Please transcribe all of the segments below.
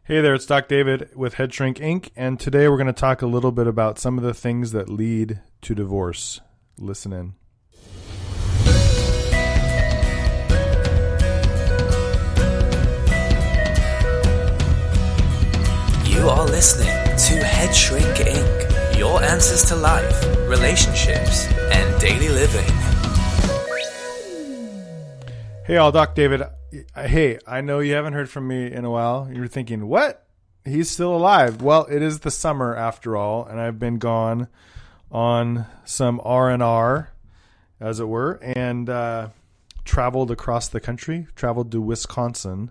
Hey there, it's Doc David with Head Shrink Inc. And today we're going to talk a little bit about some of the things that lead to divorce. Listen in. You are listening to Head Shrink Inc., your answers to life, relationships, and daily living. Hey all, Doc David. Hey, I know you haven't heard from me in a while. You're thinking, what? He's still alive. Well, it is the summer after all, and I've been gone on some R&R, as it were, and traveled across the country, traveled to Wisconsin,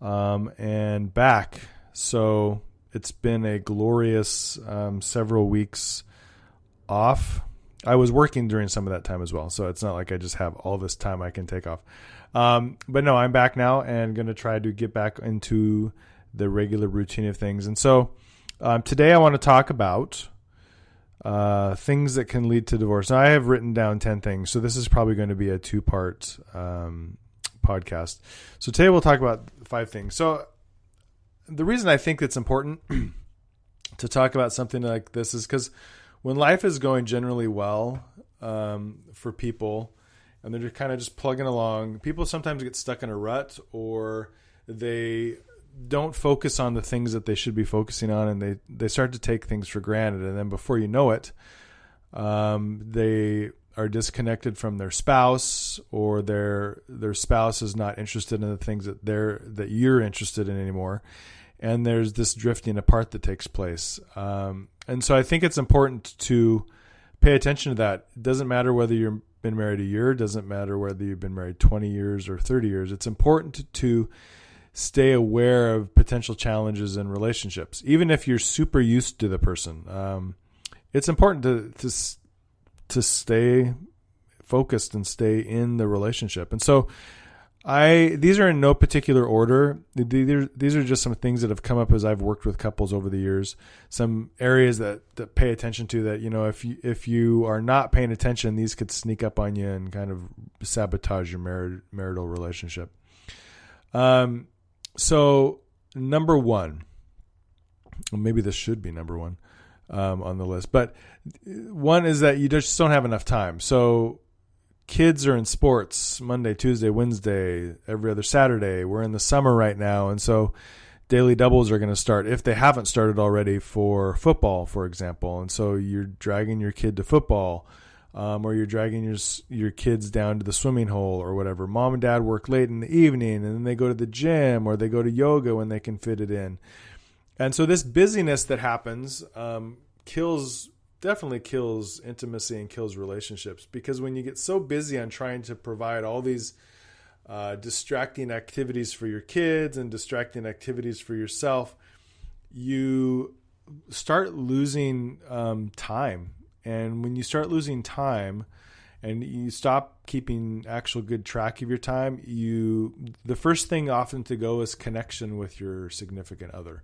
and back. So it's been a glorious several weeks off. I was working during some of that time as well, so it's not like I just have all this time I can take off. But no, I'm back now and going to try to get back into the regular routine of things. And so today I want to talk about things that can lead to divorce. Now, I have written down 10 things, so this is probably going to be a two-part podcast. So today we'll talk about 5 things. So the reason I think it's important to talk about something like this is because when life is going generally well for people and they're kind of just plugging along, people sometimes get stuck in a rut or they don't focus on the things that they should be focusing on, and they start to take things for granted. And then before you know it, they are disconnected from their spouse, or their spouse is not interested in the things that you're interested in anymore. And there's this drifting apart that takes place. And so I think it's important to pay attention to that. It doesn't matter whether you've been married a year. It doesn't matter whether you've been married 20 years or 30 years. It's important to stay aware of potential challenges in relationships. Even if you're super used to the person, it's important to stay focused and stay in the relationship. And so these are in no particular order. These are just some things that have come up as I've worked with couples over the years. Some areas that pay attention to that, if you are not paying attention, these could sneak up on you and kind of sabotage your marital relationship. So number one, well, maybe this should be number one on the list, but one is that you just don't have enough time. So kids are in sports Monday, Tuesday, Wednesday, every other Saturday. We're in the summer right now. And so daily doubles are going to start, if they haven't started already, for football, for example. And so you're dragging your kid to football, or you're dragging your kids down to the swimming hole or whatever. Mom and dad work late in the evening, and then they go to the gym or they go to yoga when they can fit it in. And so this busyness that happens definitely kills intimacy and kills relationships, because when you get so busy on trying to provide all these distracting activities for your kids and distracting activities for yourself, you start losing time. And when you start losing time and you stop keeping actual good track of your time, the first thing often to go is connection with your significant other,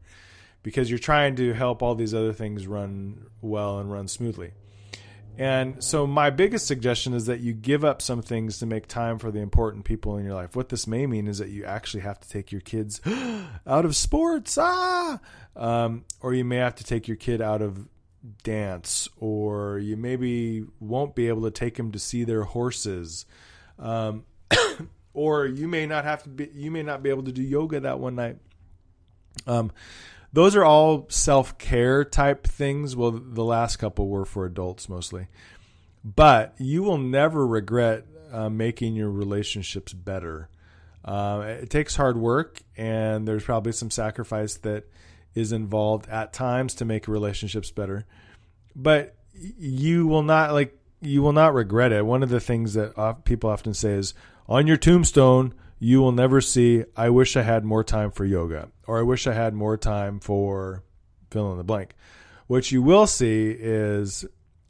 because you're trying to help all these other things run well and run smoothly. And so my biggest suggestion is that you give up some things to make time for the important people in your life. What this may mean is that you actually have to take your kids out of sports, or you may have to take your kid out of dance, or you maybe won't be able to take them to see their horses, or you may not be able to do yoga that one night. Those are all self-care type things. Well, the last couple were for adults mostly. But you will never regret making your relationships better. It takes hard work, and there's probably some sacrifice that is involved at times to make relationships better. But you will not regret it. One of the things that people often say is, on your tombstone, you will never see, I wish I had more time for yoga, or I wish I had more time for fill in the blank. What you will see is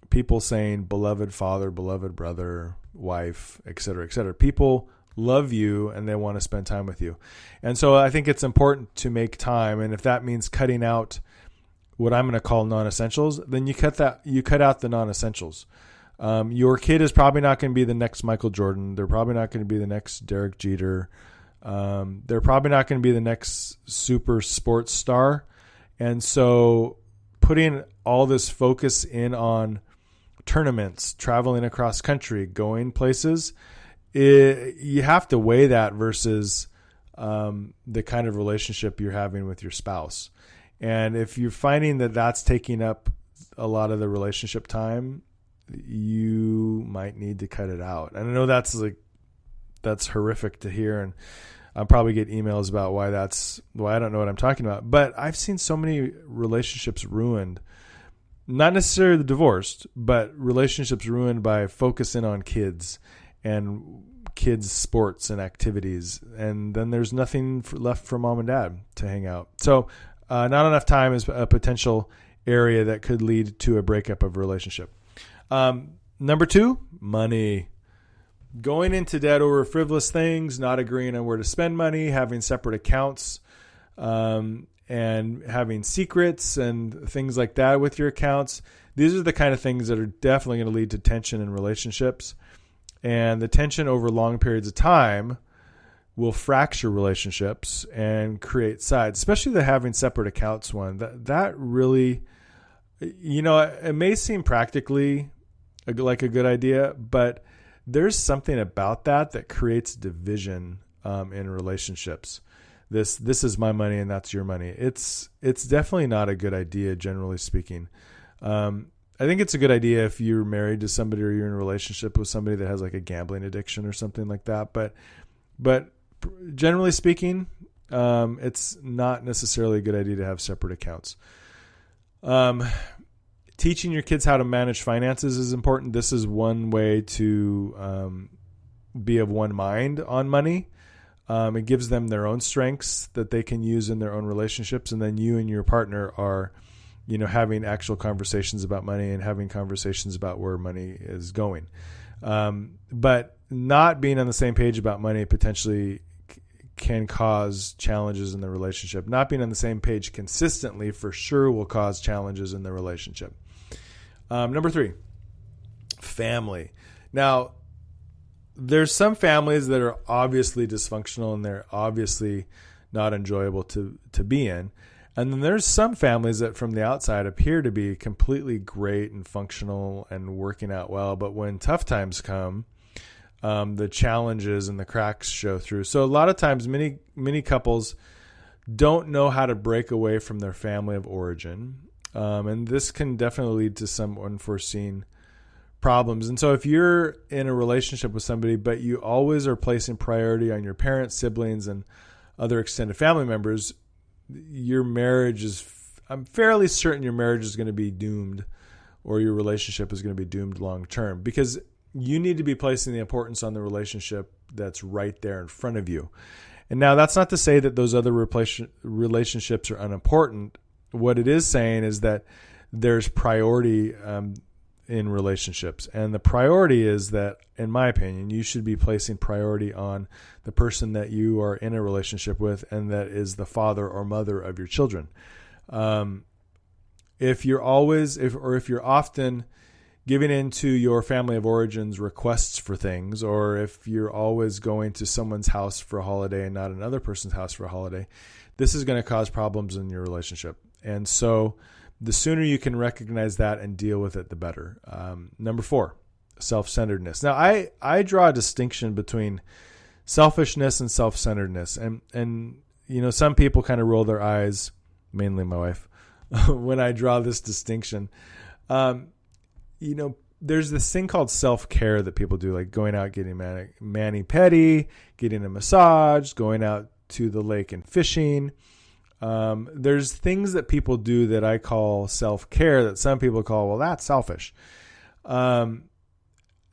people saying, beloved father, beloved brother, wife, et cetera, et cetera. People love you and they want to spend time with you. And so I think it's important to make time. And if that means cutting out what I'm going to call non-essentials, then you cut out the non-essentials. Your kid is probably not going to be the next Michael Jordan. They're probably not going to be the next Derek Jeter. They're probably not going to be the next super sports star. And so putting all this focus in on tournaments, traveling across country, going places, you have to weigh that versus the kind of relationship you're having with your spouse. And if you're finding that that's taking up a lot of the relationship time, you might need to cut it out. And I know that's horrific to hear, and I'll probably get emails about why I don't know what I'm talking about. But I've seen so many relationships ruined, not necessarily divorced, but relationships ruined by focusing on kids and kids' sports and activities. And then there's nothing left for mom and dad to hang out. So not enough time is a potential area that could lead to a breakup of a relationship. Number 2, money. Going into debt over frivolous things, not agreeing on where to spend money, having separate accounts, and having secrets and things like that with your accounts. These are the kind of things that are definitely going to lead to tension in relationships. And the tension over long periods of time will fracture relationships and create sides, especially the having separate accounts one. That really, it may seem practically like a good idea, but there's something about that creates division in relationships. This is my money and that's your money. It's definitely not a good idea, generally speaking. I think it's a good idea if you're married to somebody or you're in a relationship with somebody that has like a gambling addiction or something like that. But generally speaking, it's not necessarily a good idea to have separate accounts. Teaching your kids how to manage finances is important. This is one way to be of one mind on money. It gives them their own strengths that they can use in their own relationships. And then you and your partner are, having actual conversations about money and having conversations about where money is going. But not being on the same page about money potentially can cause challenges in the relationship. Not being on the same page consistently for sure will cause challenges in the relationship. Number 3, family. Now, there's some families that are obviously dysfunctional and they're obviously not enjoyable to be in. And then there's some families that from the outside appear to be completely great and functional and working out well. But when tough times come, the challenges and the cracks show through. So a lot of times, many couples don't know how to break away from their family of origin. And this can definitely lead to some unforeseen problems. And so if you're in a relationship with somebody, but you always are placing priority on your parents, siblings, and other extended family members, your marriage I'm fairly certain your marriage is going to be doomed, or your relationship is going to be doomed long term, because you need to be placing the importance on the relationship that's right there in front of you. And now that's not to say that those other relationships are unimportant. What it is saying is that there's priority in relationships. And the priority is that, in my opinion, you should be placing priority on the person that you are in a relationship with, and that is the father or mother of your children. If you're often giving into your family of origin's requests for things, or if you're always going to someone's house for a holiday and not another person's house for a holiday, this is going to cause problems in your relationship. And so the sooner you can recognize that and deal with it, the better. Number 4, self-centeredness. Now, I draw a distinction between selfishness and self-centeredness. And some people kind of roll their eyes, mainly my wife, when I draw this distinction. There's this thing called self-care that people do, like going out, getting mani-pedi, getting a massage, going out to the lake and fishing. There's things that people do that I call self-care that some people call, well, that's selfish. Then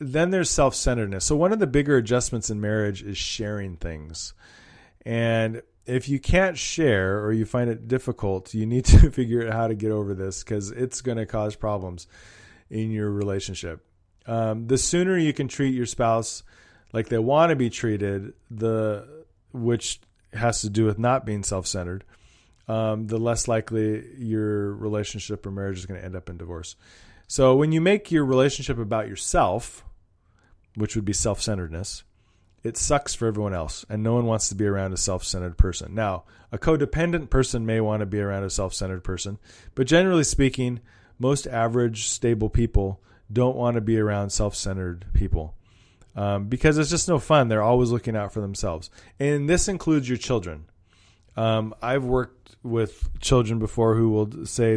there's self-centeredness. So one of the bigger adjustments in marriage is sharing things. And if you can't share, or you find it difficult, you need to figure out how to get over this, because it's going to cause problems in your relationship. The sooner you can treat your spouse like they want to be treated, which has to do with not being self-centered, the less likely your relationship or marriage is going to end up in divorce. So when you make your relationship about yourself, which would be self-centeredness, it sucks for everyone else, and no one wants to be around a self-centered person. Now, a codependent person may want to be around a self-centered person, but generally speaking, most average, stable people don't want to be around self-centered people because it's just no fun. They're always looking out for themselves. And this includes your children. I've worked with children before who will say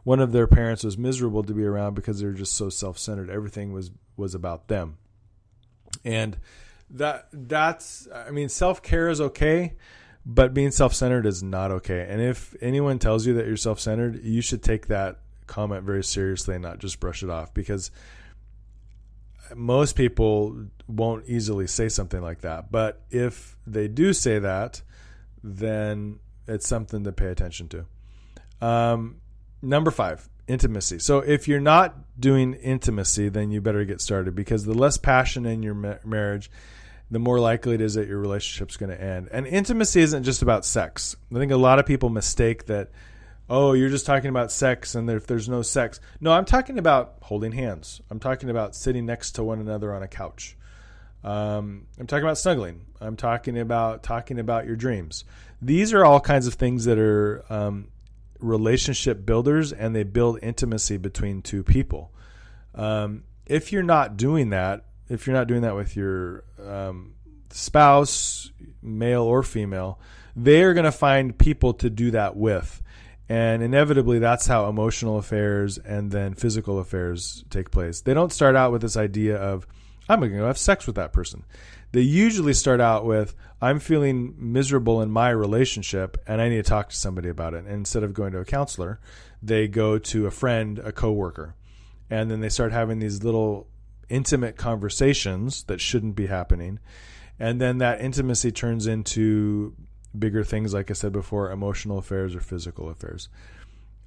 one of their parents was miserable to be around because they were just so self-centered. Everything was about them. And self-care is okay, but being self-centered is not okay. And if anyone tells you that you're self-centered, you should take that comment very seriously and not just brush it off, because most people won't easily say something like that. But if they do say that, then it's something to pay attention to. Number 5, intimacy. So if you're not doing intimacy, then you better get started, because the less passion in your marriage, the more likely it is that your relationship's going to end. And intimacy isn't just about sex. I think a lot of people mistake that, oh, you're just talking about sex, and if there's no sex. No, I'm talking about holding hands. I'm talking about sitting next to one another on a couch. I'm talking about snuggling. I'm talking about your dreams. These are all kinds of things that are relationship builders, and they build intimacy between two people. If you're not doing that with your spouse, male or female, they are going to find people to do that with. And inevitably, that's how emotional affairs and then physical affairs take place. They don't start out with this idea of, I'm going to go have sex with that person. They usually start out with, I'm feeling miserable in my relationship and I need to talk to somebody about it. And instead of going to a counselor, they go to a friend, a coworker. And then they start having these little intimate conversations that shouldn't be happening. And then that intimacy turns into bigger things, like I said before, emotional affairs or physical affairs.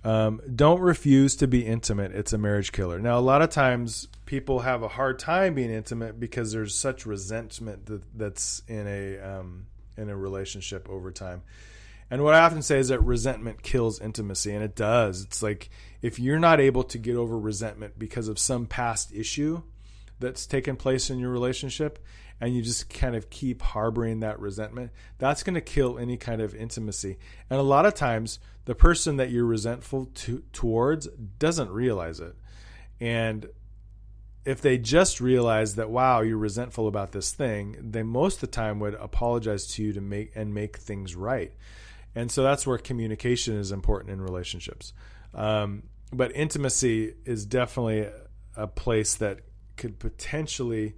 Don't refuse to be intimate. It's a marriage killer. Now, a lot of times people have a hard time being intimate because there's such resentment that's in a relationship over time. And what I often say is that resentment kills intimacy, and it does. It's like if you're not able to get over resentment because of some past issue that's taken place in your relationship, and you just kind of keep harboring that resentment, that's going to kill any kind of intimacy. And a lot of times, the person that you're resentful towards doesn't realize it. And if they just realize that, wow, you're resentful about this thing, they most of the time would apologize to you to make things right. And so that's where communication is important in relationships. But intimacy is definitely a place that could potentially,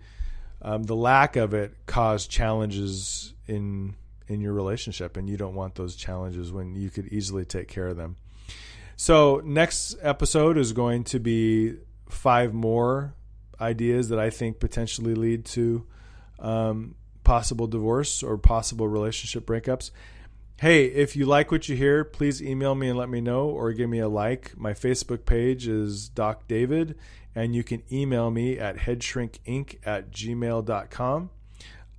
the lack of it, cause challenges in your relationship, and you don't want those challenges when you could easily take care of them. So next episode is going to be 5 more ideas that I think potentially lead to possible divorce or possible relationship breakups. Hey, if you like what you hear, please email me and let me know, or give me a like. My Facebook page is Doc David, and you can email me at headshrinkinc@gmail.com.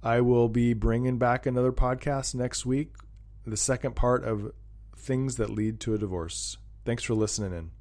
I will be bringing back another podcast next week, the second part of Things That Lead to a Divorce. Thanks for listening in.